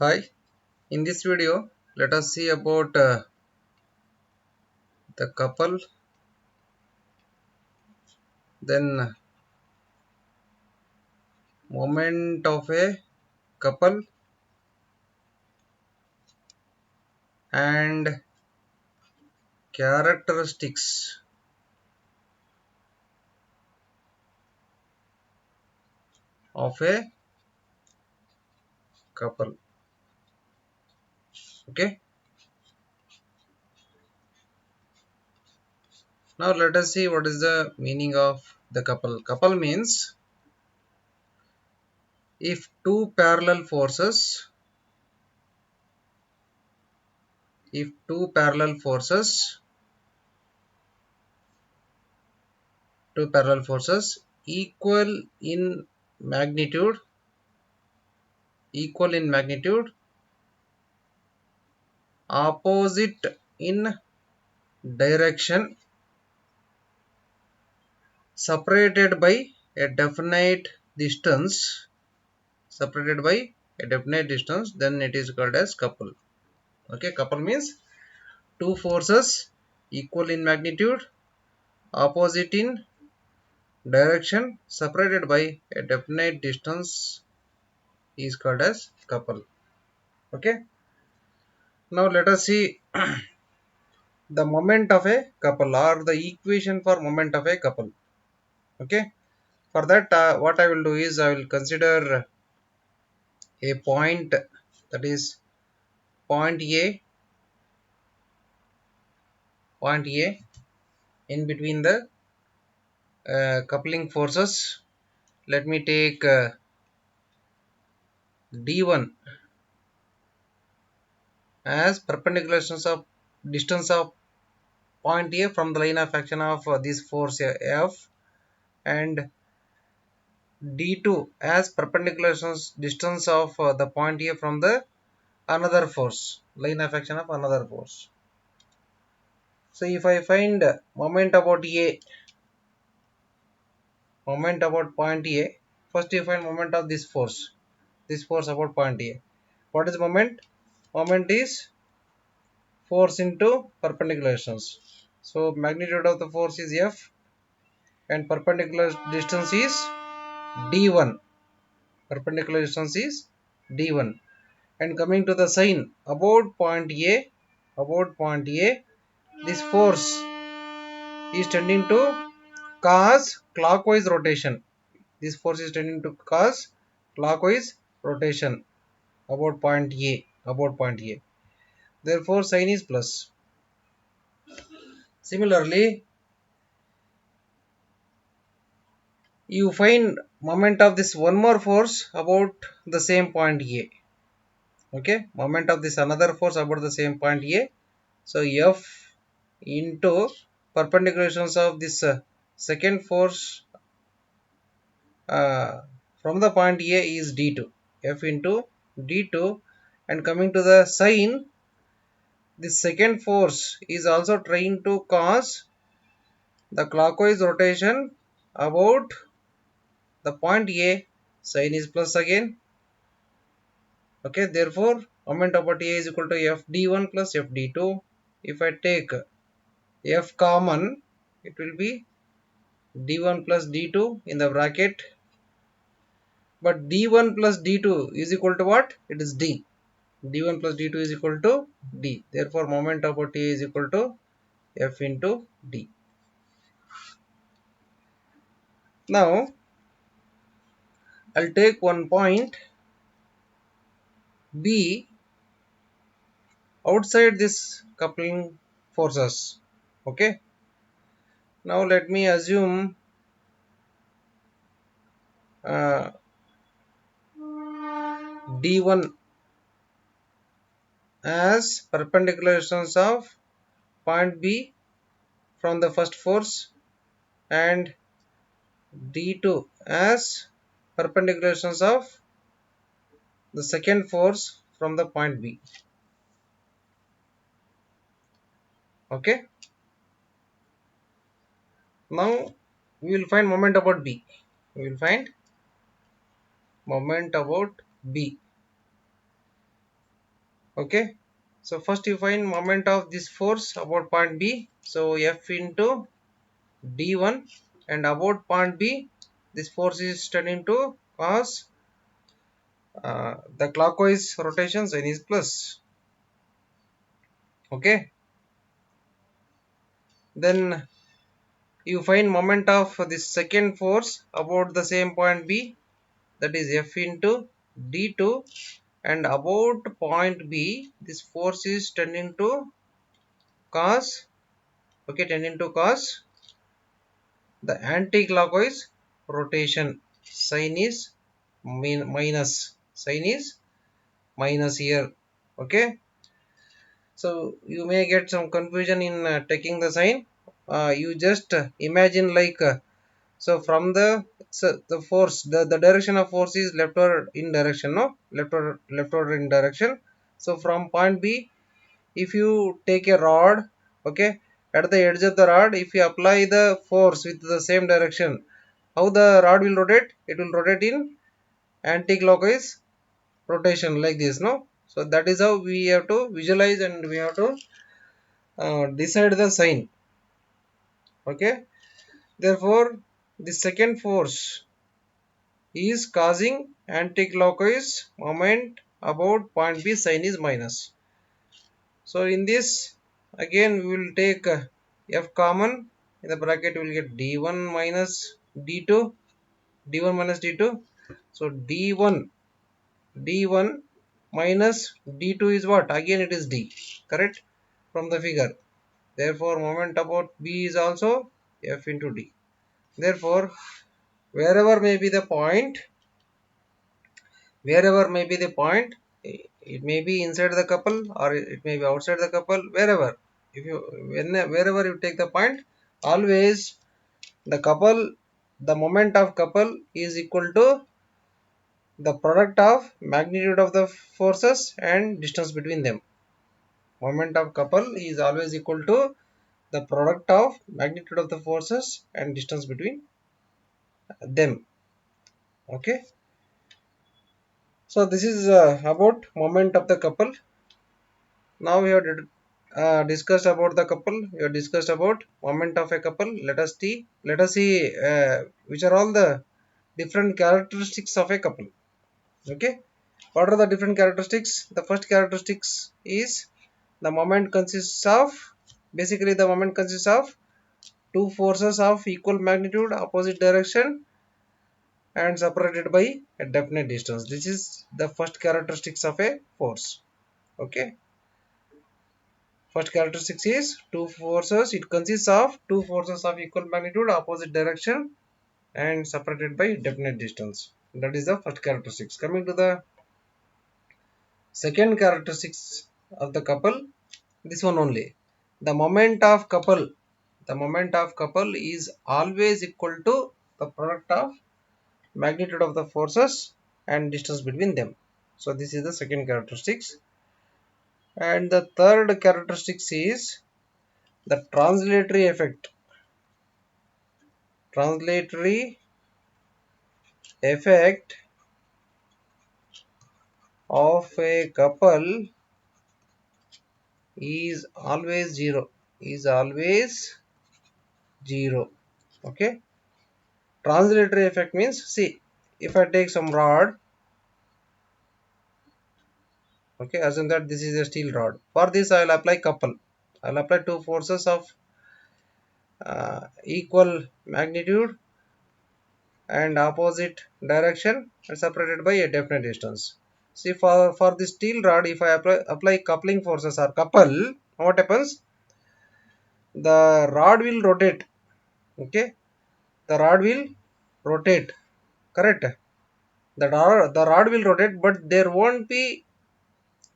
Hi, in this video, let us see about the couple, then moment of a couple, and characteristics of a couple. Okay, now let us see what is the meaning of the couple. Couple means if two parallel forces equal in magnitude, opposite in direction, separated by a definite distance then it is called as couple. Okay, couple means two forces equal in magnitude, opposite in direction, separated by a definite distance is called as couple. Okay, now let us see the moment of a couple or the equation for moment of a couple. Okay, for that what I will do is I will consider a point, that is point A in between the coupling forces. Let me take D1 as perpendicular distance of point A from the line of action of this force F, and D2 as perpendicular distance of the point A from the another force, line of action of another force. So if I find moment about point A, first you find moment of this force about point A. What is moment? Moment is force into perpendicular distance. So magnitude of the force is F and perpendicular distance is D1. Perpendicular distance is D1. And coming to the sign about point A, this force is tending to cause clockwise rotation. This force is tending to cause clockwise rotation about point A. Therefore, sign is plus. Similarly, you find moment of this one more force about the same point A. Okay, moment of this another force about the same point A. So F into perpendicular distance of this second force uh, from the point A is D2. F into D2, and coming to the sign, the second force is also trying to cause the clockwise rotation about the point A. Sign is plus again. Okay, therefore moment about A is equal to Fd1 plus Fd2. If I take F common, it will be D1 plus D2 in the bracket, but D1 plus D2 is equal to what? It is D. D1 plus D2 is equal to D. Therefore moment about A is equal to F into D. Now I'll take one point B outside this coupling forces. Okay, now let me assume uh, D1 as perpendicular distance of point B from the first force, and D2 as perpendicular distance of the second force from the point B. Okay, now we will find moment about B. We will find moment about B. Okay, so first you find moment of this force about point B. So F into d1, and about point B this force is turning to cos the clockwise rotation sign is plus. Okay, then you find moment of this second force about the same point B, that is F into d2, and about point B this force is tending to cos, okay, tending to cos the anti-clockwise rotation sign is minus, sign is minus here. Okay, so you may get some confusion in taking the sign. You just imagine like so from the, so the force, the direction of force is leftward in direction, no, leftward in direction. So from point B, if you take a rod, okay, at the edge of the rod, if you apply the force with the same direction, how the rod will rotate? It will rotate in anti-clockwise rotation like this, no. So that is how we have to visualize and we have to decide the sign. Okay, therefore the second force is causing anti-clockwise moment about point B, sign is minus. So in this again we will take F common, in the bracket we will get d1 minus d2, d1 minus d2. So d1 minus d2 is what? Again it is d, correct, from the figure. Therefore moment about B is also F into d. Therefore wherever may be the point, wherever may be the point, it may be inside the couple or it may be outside the couple, wherever, if you, wherever you take the point, always the couple, the moment of couple is equal to the product of magnitude of the forces and distance between them. Moment of couple is always equal to the product of magnitude of the forces and distance between them. Okay, so this is about moment of the couple. Now we have discussed about the couple. We have discussed about moment of a couple. Let us see which are all the different characteristics of a couple. Okay, what are the different characteristics? The first characteristics is the moment consists of, basically the moment consists of two forces of equal magnitude, opposite direction, and separated by a definite distance. This is the first characteristics of a force. Okay. First characteristic is two forces. It consists of two forces of equal magnitude, opposite direction, and separated by definite distance. That is the first characteristics. Coming to the second characteristics of the couple, this one only. The moment of couple. The moment of couple is always equal to the product of magnitude of the forces and distance between them. So this is the second characteristics. And the third characteristics is the translatory effect. Translatory effect of a couple is always zero, is always zero. Okay, translatory effect means, see, if I take some rod, okay, assume that this is a steel rod. For this I will apply couple. I will apply two forces of equal magnitude and opposite direction and separated by a definite distance. See, for the steel rod, if I apply coupling forces or couple, what happens? The rod will rotate. Okay, the rod will rotate, correct. The rod will rotate, but there won't be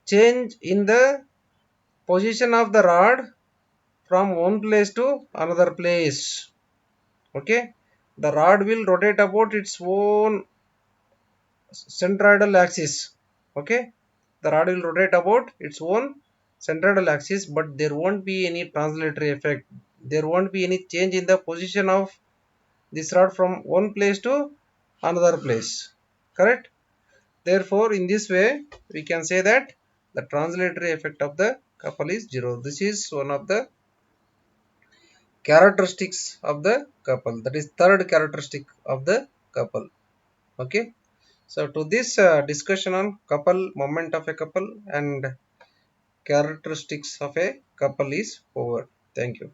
change in the position of the rod from one place to another place. Okay, the rod will rotate about its own centroidal axis. Okay, the rod will rotate about its own centroidal axis, but there won't be any translatory effect. There won't be any change in the position of this rod from one place to another place, correct. Therefore in this way we can say that The translatory effect of the couple is 0. This is one of the characteristics of the couple. That is third characteristic of the couple. Okay. So to this discussion on couple, moment of a couple and characteristics of a couple is over. Thank you.